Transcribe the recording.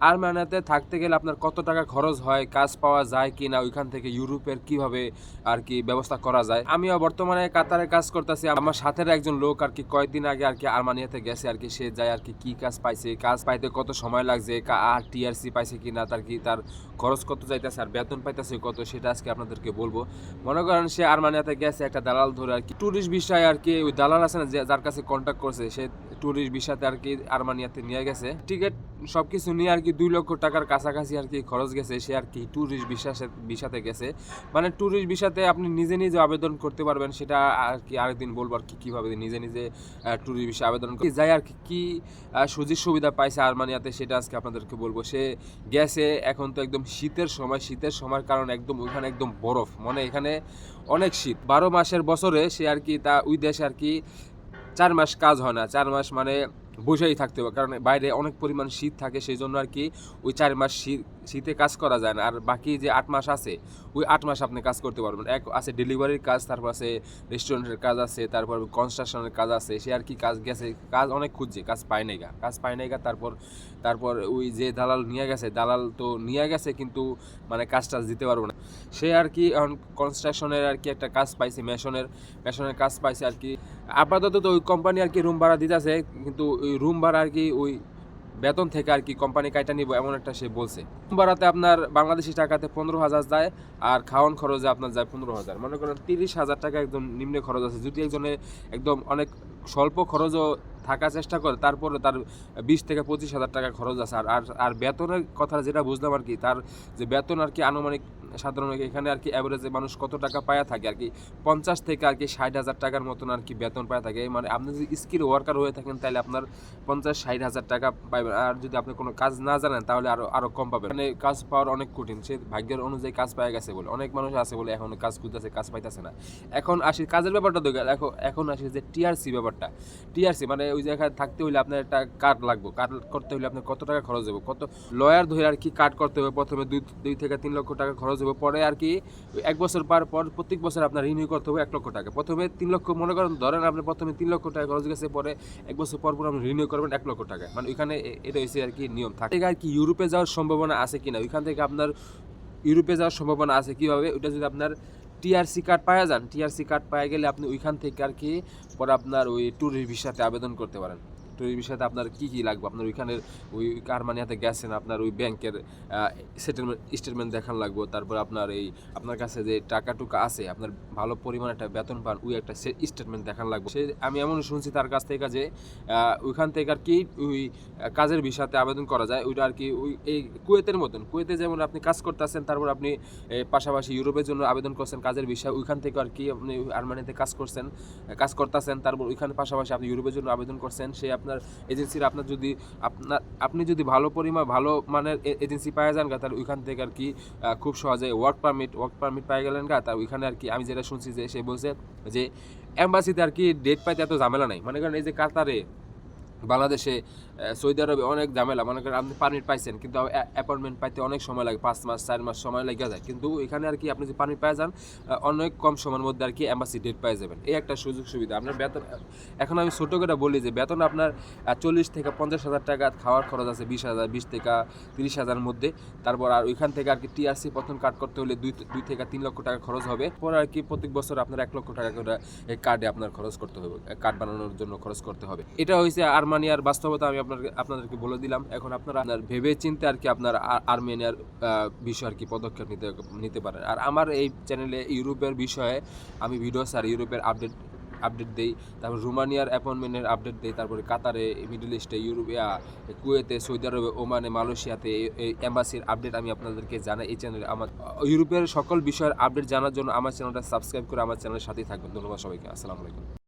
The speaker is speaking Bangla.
আর্মেনিয়াতে থাকতে গেলে আপনার কত টাকা খরচ হয়, কাজ পাওয়া যায় কিনা, ওইখান থেকে ইউরোপের কিভাবে আরকি ব্যবস্থা করা যায়। আমিও বর্তমানে কাতারে কাজ করতেছি। আমার সাথের একজন লোক আরকি কয়েকদিন আগে আরকি আর্মেনিয়াতে গেছে আরকি। সে যায় আরকি কি কাজ পাইছে, কাজ পাইতে কত সময় লাগছে, আর টিআরসি পাইছে কিনা, তার খরচ কত যাইতেছে আর বেতন পাইতেছে কত, সেটা আজকে আপনাদেরকে বলবো। মনে করেন সে আর্মেনিয়াতে গেছে একটা দালাল ধরে আরকি, ট্যুরিস্ট ভিসায় আরকি। ওই দালাল আছে না যার কাছে কন্ট্যাক্ট করছে, সে ট্যুরিস্ট ভিসাতে আরকি আর্মেনিয়াতে নিয়ে গেছে। টিকেট সবকিছু নিয়ে আরকি 2 লক্ষ টাকার কাছাকাছি আরকি খরচ গেছে। সে আরকি ট্যুরিস্ট ভিসাতে গেছে। মানে ট্যুরিস্ট ভিসাতে আপনি নিজে আবেদন করতে পারবেন, সেটা আরকি আরেকদিন বলবো আরকি কিভাবে নিজে ট্যুরিস্ট ভিসা আবেদন যায় আরকি কি সুযোগ সুবিধা পাইছে আর্মেনিয়াতে, সেটা আজকে আপনাদেরকে বলবো। সে গেছে, এখন তো একদম শীতের সময়ের কারণে একদম ওইখানে একদম বরফ, মানে এখানে অনেক শীত। 12 মাসের বছরে সে আরকি ওই দেশে আরকি 4 মাস কাজ হয় না। 4 মাস মানে বসেই থাকতে হবে, কারণ বাইরে অনেক পরিমাণ শীত থাকে। সেই জন্য আরকি ওই 4 মাস শীতে কাজ করা যায় না। আর বাকি যে 8 মাস আছে, ওই 8 মাস আপনি কাজ করতে পারবেন। এক আছে ডেলিভারির কাজ, তারপর আছে রেস্টুরেন্টের কাজ আছে, তারপর কনস্ট্রাকশনের কাজ আছে। সে আরকি কাজ গেছে, কাজ অনেক খুঁজছে, কাজ পায় নাই গা। তারপর ওই যে দালাল নিয়ে গেছে, দালাল তো নিয়ে গেছে, কিন্তু মানে কাজটা দিতে পারবো না। সে আরকি এখন কনস্ট্রাকশনের আরকি একটা কাজ পাইছে, মেশনের কাজ পাইছে আরকি। আপাতত তো ওই কোম্পানি আরকি রুম ভাড়া দিতেছে, কিন্তু ওই রুম ভাড়া আরকি ওই বেতন থেকে আরকি কোম্পানি কাইটা নিব, এমন একটা সে বলছে। রুম ভাড়াতে আপনার বাংলাদেশি টাকাতে 15,000 যায়, আর খাওয়ান খরচে আপনার যায় 15,000। মনে করেন 30,000 টাকা একদম নিম্নে খরচ আছে। যদি একজনে একদম অনেক স্বল্প খরচও থাকার চেষ্টা করে, তারপরে তার 20 থেকে 25,000 টাকা খরচ আছে। আর বেতনের কথা যেটা বুঝলাম আরকি, তার যে বেতন আরকি আনুমানিক সাধারণ এখানে আরকি অ্যাভারেজে মানুষ কত টাকা পায়া থাকে আরকি, 50 থেকে আরকি 60,000 টাকার মতন আরকি বেতন পায়া থাকে। মানে আপনি যদি স্কিল ওয়ার্কার হয়ে থাকেন, তাহলে আপনার 50-60,000 টাকা পাইবেন। আর যদি আপনি কোনো কাজ না জানেন, তাহলে আরো কম পাবেন। মানে কাজ পাওয়ার অনেক কঠিন। সে ভাগ্যের অনুযায়ী কাজ পাওয়া গেছে বলে, অনেক মানুষ আছে বলে এখন কাজ খুঁজতেছে, কাজ পাইতেছে না। এখন আসি কাজের ব্যাপারটা দেখে, এখন আসি যে টিআরসি ব্যাপারটা। টিআরসি মানে ওই জায়গায় থাকতে হইলে আপনার একটা কার্ড লাগবে। কার্ড করতে হইলে আপনার কত টাকা খরচ হবে, কত লয়ার ধরে আর কি কার্ড করতে হবে। প্রথমে 2 থেকে 3 লক্ষ টাকা খরচ হবে। পরে আর কি 1 বছর পর প্রত্যেক বছর আপনার রিনিউ করতে হবে 1 লক্ষ টাকা। প্রথমে 3 লক্ষ, মনে করেন ধরেন আপনি প্রথমে 3 লক্ষ টাকা খরচ গেছে, পরে 1 বছর পর আপনি রিনিউ করবেন 1 লক্ষ টাকা। মানে ওইখানে এটা হচ্ছে আর কি নিয়ম থাকে। আর কি ইউরোপে যাওয়ার সম্ভাবনা আছে কিনা, ওইখান থেকে আপনার ইউরোপে যাওয়ার সম্ভাবনা আছে কিভাবে, ওইটা যদি আপনার টিআরসি কার্ড পাওয়া যান, টিআরসি কার্ড পাওয়া গেলে আপনি ওইখান থেকে আর কি পরে আপনার ওই ট্যুরিস্ট ভিসাতে আবেদন করতে পারেন। ট্যুরিস্ট ভিসাতে আপনার কী লাগবে, আপনার ওইখানের ওই আর্মেনিয়াতে গেছেন, আপনার ওই ব্যাংকের স্টেটমেন্ট দেখান লাগবে। তারপর আপনার কাছে যে টাকা টুকা আছে, আপনার ভালো পরিমাণ একটা বেতন পান, ওই একটা স্টেটমেন্ট দেখান লাগবে। আমি এমন শুনছি তার কাছ থেকে যে ওইখান থেকে আর কি ওই কাজের ভিসাতে আবেদন করা যায়। ওইটা আর কি ওই এই কুয়েতের মতন, কুয়েতে যেমন আপনি কাজ করতেছেন, তারপর আপনি পাশাপাশি ইউরোপের জন্য আবেদন করছেন কাজের বিষয়, ওইখান থেকে আর কি আপনি আর্মেনিয়াতে কাজ করতেছেন, তারপর ওইখানে পাশাপাশি আপনি ইউরোপের জন্য আবেদন করছেন। সে আপনার এজেন্সির আপনি যদি ভালো মানের এজেন্সি পাওয়া যান, তাহলে ওইখান থেকে আর কি খুব সহজে ওয়ার্ক পারমিট পাই গেলেন তা ওইখানে আর কি আমি যেটা শুনছি যে সে বলছে যে এম্বাসিতে আর কি ডেট পাইতে এত ঝামেলা নাই। মনে করেন এই যে কাতারে, বাংলাদেশে, সৌদি আরবে অনেক ঝামেলা। মনে করেন আপনি পারমিট পাইছেন, কিন্তু অ্যাপয়েন্টমেন্ট পাইতে অনেক সময় লাগে, 5 মাস 4 মাস সময় লেগে যায়। কিন্তু এখানে আর কি আপনি যদি পারমিট পাই যান, অনেক কম সময়ের মধ্যে আর কি এম্বাসি ডেট পাই যাবেন। এই একটা সুযোগ সুবিধা। আপনার বেতন, এখন আমি ছোটো করে বলি যে বেতন আপনার 40 থেকে 50,000 টাকা, খাওয়ার খরচ আছে 20,000, 20 থেকে 30,000 মধ্যে। তারপর আর ওইখান থেকে আর কি টিআরসি প্রথম কার্ড করতে হলে 2 থেকে 3 লক্ষ টাকা খরচ হবে। পরে আর কি প্রত্যেক বছর আপনার 1 লক্ষ টাকা করে কার্ডে আপনার খরচ করতে হবে, কার্ড বানানোর জন্য খরচ করতে হবে। এটা হয়েছে আর্মেনিয়ার বাস্তবতা। আমি আপনাদেরকে বলে দিলাম। এখন আপনারা ভেবে চিন্তে আর কি আপনার আর্মেনিয়ার বিষয় আর কি পদক্ষেপ নিতে পারেন। আর আমার এই চ্যানেলে ইউরোপের বিষয়ে আমি ভিডিও ছাড়ি, ইউরোপের আপডেট দেই, তারপর রোমানিয়ার অ্যাপয়েন্টমেন্টের আপডেট দেই, তারপরে কাতারে, মিডল ইস্টে, ইউরোপে, কুয়েতে, সৌদি আরবে, ওমানে, মালয়েশিয়াতে এই এম্বাসির আপডেট আমি আপনাদেরকে জানাই এই চ্যানেলে। আমার ইউরোপের সকল বিষয়ের আপডেট জানার জন্য আমার চ্যানেলটা সাবস্ক্রাইব করে আমার চ্যানেলের সাথেই থাকবেন। ধন্যবাদ সবাইকে। আসসালামু আলাইকুম।